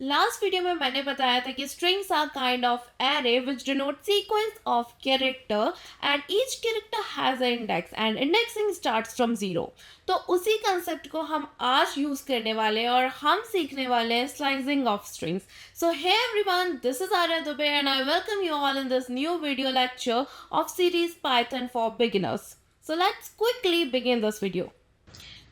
Last video में मैंने बताया था कि strings are kind of array which denote sequence of character and each character has a index and indexing starts from zero. तो उसी concept को हम आज यूज करने वाले हैं और हम सीखने वाले हैं slicing of strings. So hey everyone, this is Arya Dubey and I welcome you all in this new video lecture of series Python for beginners. So let's quickly begin this video.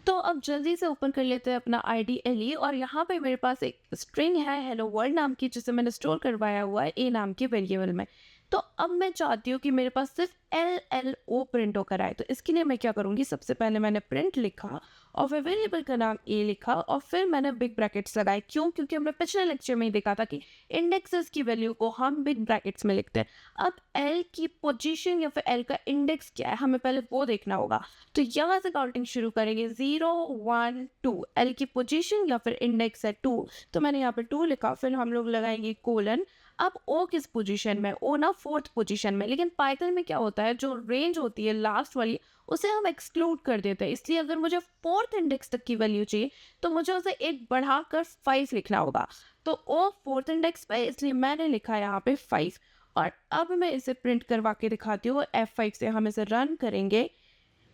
तो अब जल्दी से ओपन कर लेते हैं अपना IDLE और यहाँ पे मेरे पास एक स्ट्रिंग है हेलो वर्ल्ड नाम की, जिसे मैंने स्टोर करवाया हुआ है ए नाम के वेरिएबल में। तो अब मैं चाहती हूँ कि मेरे पास सिर्फ LLO प्रिंट होकर आए। तो इसके लिए मैं क्या करूँगी, सबसे पहले मैंने प्रिंट लिखा और फिर वेरिएबल का नाम ए लिखा और फिर मैंने बिग ब्रैकेट्स लगाए। क्यों? क्योंकि हमने पिछले लेक्चर में ही देखा था कि इंडेक्सेस की वैल्यू को हम बिग ब्रैकेट्स में लिखते हैं। अब एल की पोजीशन या फिर एल का इंडेक्स क्या है, हमें पहले वो देखना होगा। तो यहाँ से काउंटिंग शुरू करेंगे 0 1 2। एल की पोजीशन या फिर इंडेक्स है 2, तो मैंने यहाँ पे 2 लिखा। फिर हम लोग लगाएंगे कोलन। अब ओ किस पोजीशन में? ओ ना फोर्थ पोजीशन में। लेकिन पाइथन में क्या होता है, जो रेंज होती है लास्ट वाली उसे हम एक्सक्लूड कर देते हैं। इसलिए अगर मुझे फोर्थ इंडेक्स तक की वैल्यू चाहिए तो मुझे उसे एक बढ़ाकर 5 लिखना होगा। तो ओ फोर्थ इंडेक्स पे, इसलिए मैंने लिखा यहाँ पे 5। और अब मैं इसे प्रिंट करवा के दिखाती हूँ। F5 से हम इसे रन करेंगे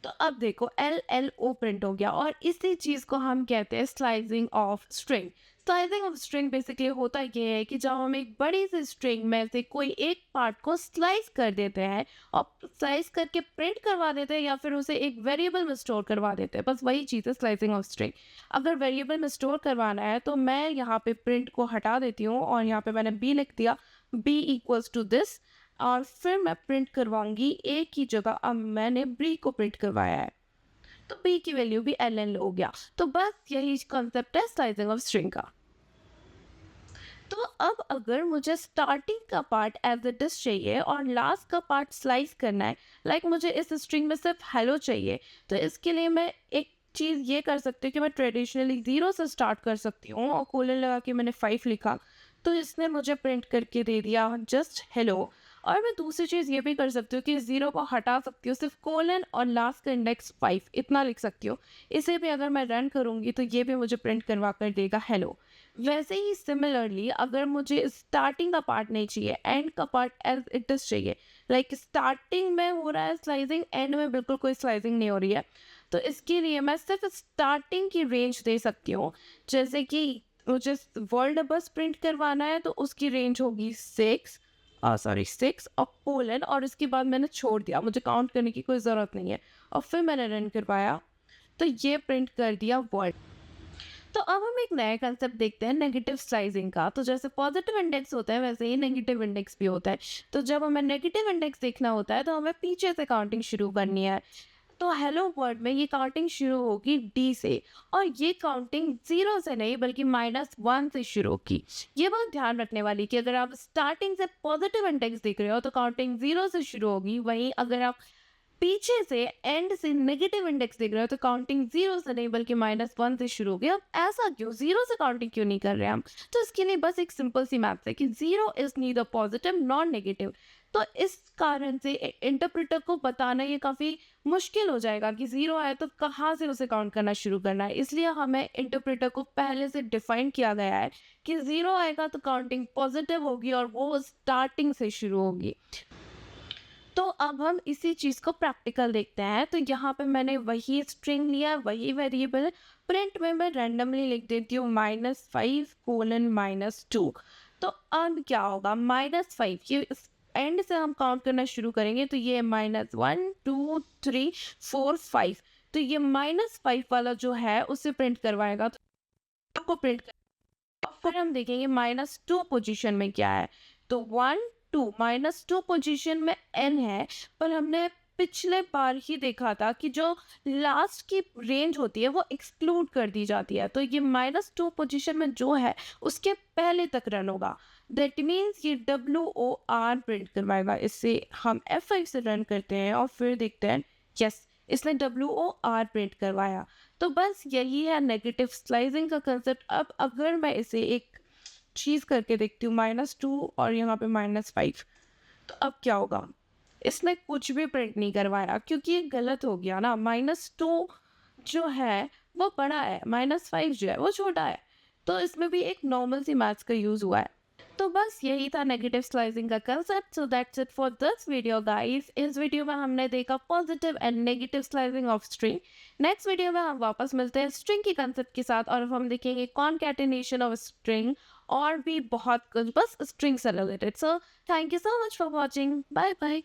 तो अब देखो LLO प्रिंट हो गया। और इसी चीज़ को हम कहते हैं slicing of string. Slicing of string basically होता ये है कि जब हम एक बड़ी सी स्ट्रिंग में से कोई एक पार्ट को स्लाइस कर देते हैं और स्लाइस करके प्रिंट करवा देते हैं या फिर उसे एक वेरिएबल में स्टोर करवा देते हैं, बस वही चीज़ है स्लाइसिंग ऑफ स्ट्रिंग। अगर वेरिएबल में स्टोर करवाना है तो मैं यहाँ पे प्रिंट को हटा देती हूँ और यहाँ पे मैंने b लिख दिया, b इक्वल्स टू दिस। और फिर मैं प्रिंट करवाऊंगी ए की जगह, अब मैंने बी को प्रिंट करवाया है तो बी की वैल्यू भी LL हो गया। तो बस यही कॉन्सेप्ट है स्लाइसिंग ऑफ स्ट्रिंग का। तो अब अगर मुझे स्टार्टिंग का पार्ट एज इट इज चाहिए और लास्ट का पार्ट स्लाइस करना है, लाइक मुझे इस स्ट्रिंग में सिर्फ हेलो चाहिए, तो इसके लिए मैं एक चीज़ ये कर सकती हूँ कि मैं ट्रेडिशनली 0 से स्टार्ट कर सकती हूँ और कोलन लगा के मैंने 5 लिखा, तो इसने मुझे प्रिंट करके दे दिया जस्ट हेलो। और मैं दूसरी चीज़ ये भी कर सकती हूँ कि 0 को हटा सकती हूँ, सिर्फ कोलन और लास्ट का इंडेक्स 5 इतना लिख सकती हूँ। इसे भी अगर मैं रन करूँगी तो ये भी मुझे प्रिंट करवा कर देगा हेलो। वैसे ही सिमिलरली अगर मुझे स्टार्टिंग का पार्ट नहीं चाहिए, एंड का पार्ट एज इट इज चाहिए, लाइक स्टार्टिंग में हो रहा है स्लाइसिंग, एंड में बिल्कुल कोई स्लाइसिंग नहीं हो रही है, तो इसके लिए मैं सिर्फ स्टार्टिंग की रेंज दे सकती हूँ। जैसे कि मुझे वर्ल्ड बस प्रिंट करवाना है तो उसकी रेंज होगी 6 और कोलन, और इसके बाद मैंने छोड़ दिया, मुझे काउंट करने की कोई ज़रूरत नहीं है। और फिर मैंने रन करवाया तो ये प्रिंट कर दिया वर्ल्ड। तो अब हम एक नया कंसेप्ट देखते हैं नेगेटिव स्लाइसिंग का। तो जैसे पॉजिटिव इंडेक्स होता है वैसे ही नेगेटिव इंडेक्स भी होता है। तो जब हमें नेगेटिव इंडेक्स देखना होता है तो हमें पीछे से काउंटिंग शुरू करनी है। तो हेलो वर्ड में ये काउंटिंग शुरू होगी D से, और ये काउंटिंग 0 से नहीं बल्कि -1 से शुरू होगी। ये बहुत ध्यान रखने वाली कि अगर आप स्टार्टिंग से पॉजिटिव इंडेक्स देख रहे हो तो काउंटिंग 0 से शुरू होगी, वहीं अगर आप पीछे से एंड से नेगेटिव इंडेक्स देख रहे हो तो काउंटिंग 0 से नहीं बल्कि -1 से शुरू होगी। अब ऐसा क्यों, 0 से काउंटिंग क्यों नहीं कर रहे हम? तो इसके लिए बस एक सिंपल सी मैथ्स है कि 0 is neither positive nor negative. तो इस कारण से इंटरप्रेटर को बताना ये काफ़ी मुश्किल हो जाएगा कि 0 आए तो कहाँ से उसे काउंट करना शुरू करना है। इसलिए हमें इंटरप्रेटर को पहले से डिफाइन किया गया है कि 0 आएगा तो काउंटिंग पॉजिटिव होगी और वो स्टार्टिंग से शुरू होगी। तो अब हम इसी चीज़ को प्रैक्टिकल देखते हैं। तो यहाँ पे मैंने वही स्ट्रिंग लिया, वही वेरिएबल, प्रिंट में मैं रैंडमली लिख देती हूँ -5 कोलन -2। तो अब क्या होगा, -5 ये एंड से हम काउंट करना शुरू करेंगे तो ये -1 2 3 4 5। तो ये -5 वाला जो है उसे प्रिंट करवाएगा, तो को प्रिंट कर, और फिर हम देखेंगे -2 पोजीशन में क्या है। तो 1 2 -2 पोजीशन में n है, पर हमने पिछले बार ही देखा था कि जो लास्ट की रेंज होती है वो एक्सक्लूड कर दी जाती है। तो ये -2 पोजीशन में जो है उसके पहले तक रन होगा। दैट मीन्स ये WOR प्रिंट करवाएगा। इससे हम F5 से रन करते हैं और फिर देखते हैं, यस इसने WOR प्रिंट करवाया। तो बस यही है नेगेटिव स्लाइसिंग का कंसेप्ट। अब अगर मैं इसे एक चीज़ करके देखती हूँ -2 और यहाँ पे -5, तो अब क्या होगा, इसने कुछ भी प्रिंट नहीं करवाया क्योंकि ये गलत हो गया ना। -2 जो है वो बड़ा है, -5 जो है वो छोटा है। तो इसमें भी एक नॉर्मल सी मैथ्स का यूज़ हुआ है। तो बस यही था नेगेटिव स्लाइसिंग का concept. So that's it for this video guys. इस वीडियो में हमने देखा positive and negative slicing of string. Next video में हम वापस मिलते हैं स्ट्रिंग के कंसेप्ट के साथ और अब हम देखेंगे कॉनकैटिनेशन ऑफ स्ट्रिंग और भी बहुत कुछ बस स्ट्रिंग से related. So thank you so much for watching. Bye bye.